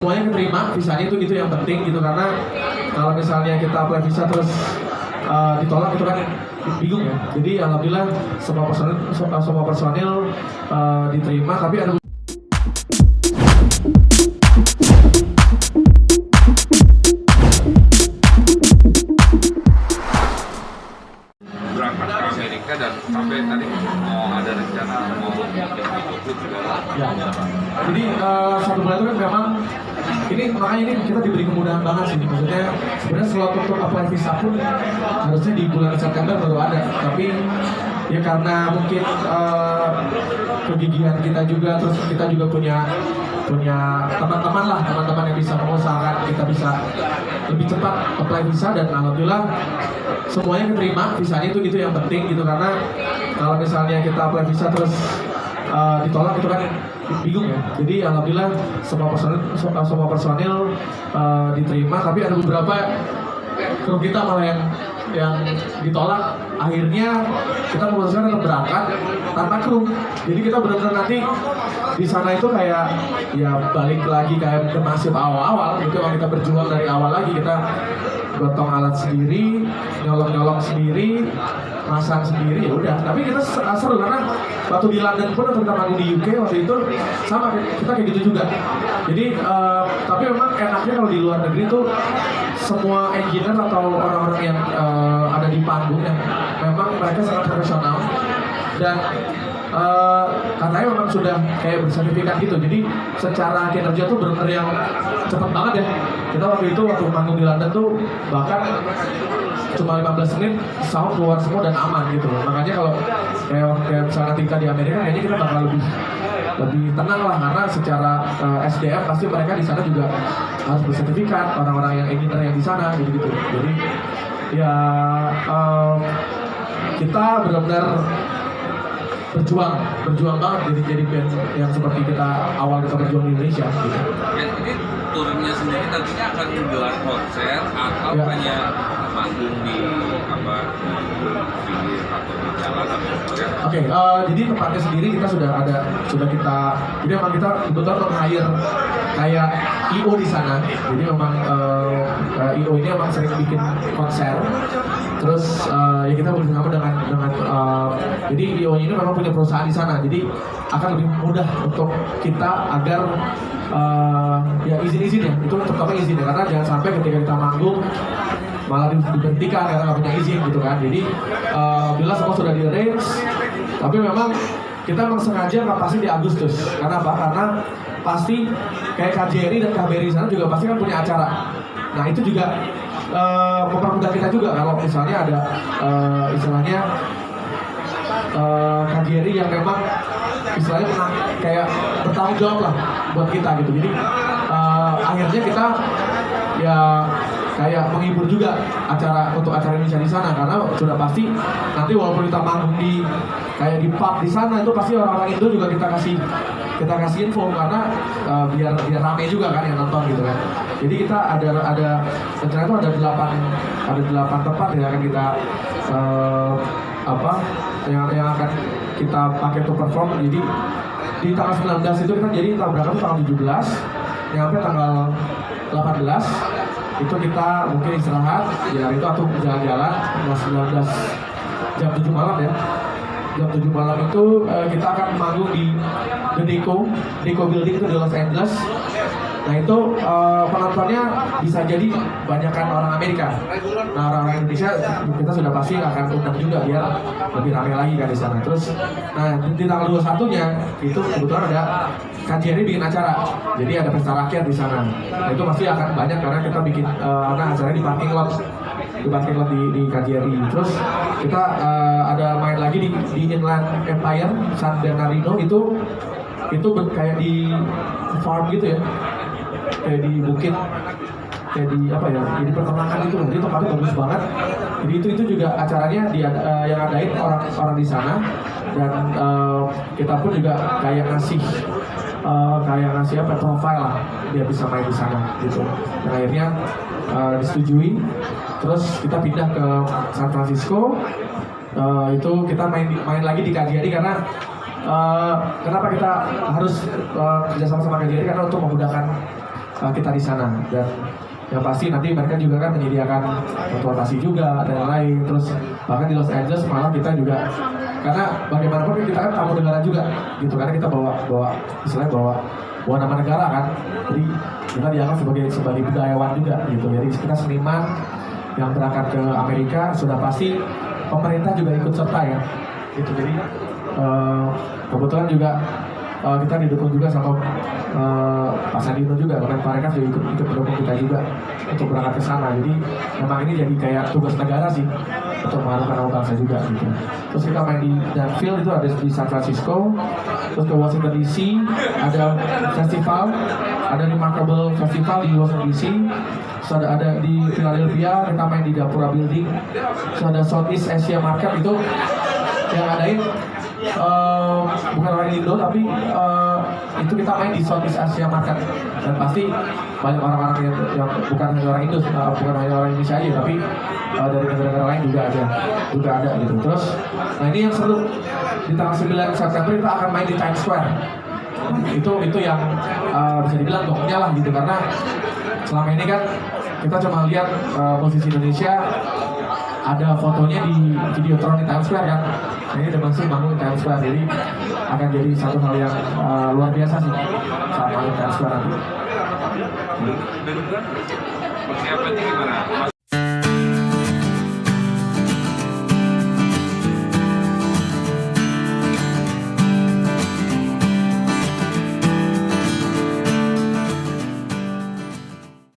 Semuanya keterima visanya itu yang penting gitu, karena kalau misalnya kita apply visa terus ditolak itu kan bingung ya. Jadi alhamdulillah semua personil diterima, tapi ada berangkat ke Amerika dan sampai tadi mau ada rencana mau bikin YouTube juga. ya. Jadi 1 bulan itu kan memang makanya ini kita diberi kemudahan banget sih. Maksudnya sebenarnya slot untuk apply visa pun harusnya di bulan September baru ada, tapi ya karena mungkin kegigihan kita juga, terus kita juga punya teman-teman yang bisa mengusahakan kita bisa lebih cepat apply visa, dan alhamdulillah semuanya keterima visanya itu yang penting gitu, karena kalau misalnya kita apply visa terus ditolak itu kan bingung ya. Jadi alhamdulillah semua personil diterima, tapi ada beberapa kru kita malah yang ditolak. Akhirnya kita memutuskan untuk berangkat tanpa kru. Jadi kita benar-benar nanti di sana itu kayak ya balik lagi kayak ke nasib awal-awal gitu. Kalau kita berjuang dari awal lagi, kita gotong alat sendiri, nyolong sendiri, masang sendiri, ya udah. Tapi kita seru karena waktu di London pun atau kita manggung di UK waktu itu sama, kita kayak gitu juga. Jadi tapi memang enaknya kalau di luar negeri tuh semua engineer atau orang-orang yang ada di panggung yang memang mereka sangat profesional, dan katanya memang sudah kayak bersertifikat gitu. Jadi secara kinerja tuh benar-benar yang cepet banget ya. Kita waktu manggung di London tuh bahkan cuma 15 menit sound keluar semua dan aman gitu loh. Makanya kalau kayak misalnya tingkat di Amerika, kayaknya kita bakal lebih tenang lah, karena secara SDM pasti mereka di sana juga harus bersertifikat, orang-orang yang engineer yang di sana gitu-gitu. Jadi ya kita benar-benar berjuang banget jadi band yang seperti kita berjuang di Indonesia gitu. Ini turunnya sendiri nantinya akan menggelar konser atau ya, hanya manggung di pinggir atau di jalan atau ya? Oke, jadi tempatnya sendiri kita jadi memang kita kebetulan meng-hire kayak IO di sana. Jadi memang IO ini memang sering bikin konser. Terus ya kita bersama dengan jadi IO ini memang punya perusahaan di sana. Jadi akan lebih mudah untuk kita agar ya izin ya, itu terutama izin ya, karena jangan sampai ketika kita manggung malah diberhentikan karena nggak punya izin gitu kan. Jadi bila semua sudah di-arrange, tapi memang kita memang sengaja nggak pasti di Agustus. Karena apa? Karena pasti kayak KJRI dan KBRI di sana juga pasti kan punya acara. Nah itu juga mempermudah kita juga kalau misalnya ada istilahnya KJRI yang memang istilahnya kayak bertanggung jawab lah buat kita gitu. Jadi akhirnya kita ya kayak menghibur juga untuk acara Indonesia di sana, karena sudah pasti nanti walaupun kita manggung di kayak di pub di sana, itu pasti orang-orang Indo juga kita kasih info, karena biar rame juga kan yang nonton gitu kan. Jadi kita ada rencana itu ada 8 tempat yang akan kita yang akan kita pakai untuk perform. Jadi di tanggal 19 itu kita berangkat tuh tanggal 17, nyampe tanggal 18 itu kita mungkin istirahat ya itu, atau jalan-jalan. Tanggal 19 jam 7 malam ya. Jam 7 malam itu kita akan manggung di The Deco Building itu di Los Angeles. Nah itu penontonnya bisa jadi banyakkan orang Amerika. Nah orang Indonesia kita sudah pasti akan undang juga biar lebih ramai lagi kan di sana. Terus nah di tanggal 21-nya itu kebetulan ada KJRI bikin acara. Jadi ada pesta rakyat di sana. Nah itu pasti akan banyak karena kita bikin acaranya di parking lot di KJRI. Terus kita ada main lagi di Inland Empire San Bernardino, itu kayak di farm gitu ya, kayak di bukit, kayak di jadi peternakan gitu. Jadi tempatnya bagus banget. Jadi itu juga acaranya yang adain orang di sana, dan kita pun juga kayak ngasih profile lah dia bisa main di sana gitu. Dan akhirnya disetujui. Terus kita pindah ke San Francisco. Itu kita main lagi di KJRI karena kenapa kita harus kerjasama sama KJRI, karena untuk memudahkan kita di sana. Dan yang pasti nanti mereka juga kan menyediakan transportasi juga dan lain. Terus bahkan di Los Angeles malah kita juga, karena bagaimanapun kita kan tamu negara juga gitu, karena kita bawa istilahnya bawa nama negara kan. Jadi kita dianggap sebagai budayawan juga gitu. Jadi kita seniman yang berangkat ke Amerika sudah pasti pemerintah juga ikut serta ya gitu. Jadi kebetulan juga kita didukung juga sama Pak Sandino juga, karena mereka juga ikut mendukung kita juga untuk berangkat ke sana. Jadi memang ini jadi kayak tugas negara sih untuk mengharumkan nama bangsa juga gitu. Terus kita main di Danville, itu ada di San Francisco. Terus ke Washington DC ada festival, ada Remarkable Festival di Washington DC. Terus ada di Philadelphia, kita main di Gapura Building. Terus ada Southeast Asia Market, itu yang adain bukan orang Indo, tapi itu kita main di Southeast Asia Market. Dan pasti banyak orang-orang yang bukan hanya orang Indo, bukan hanya orang Indonesia aja, tapi dari negara-negara lain juga ada gitu. Terus nah ini yang seru, di tanggal 9 September kita akan main di Times Square. Itu yang bisa dibilang dongnya lah gitu, karena selama ini kan kita cuma lihat musisi Indonesia ada fotonya di Videotron di Times Square kan. Nah, ini udah masih bangun Times Square, jadi akan jadi satu hal yang luar biasa sih saat bangun Times Square nanti. Dan juga persiapannya gimana?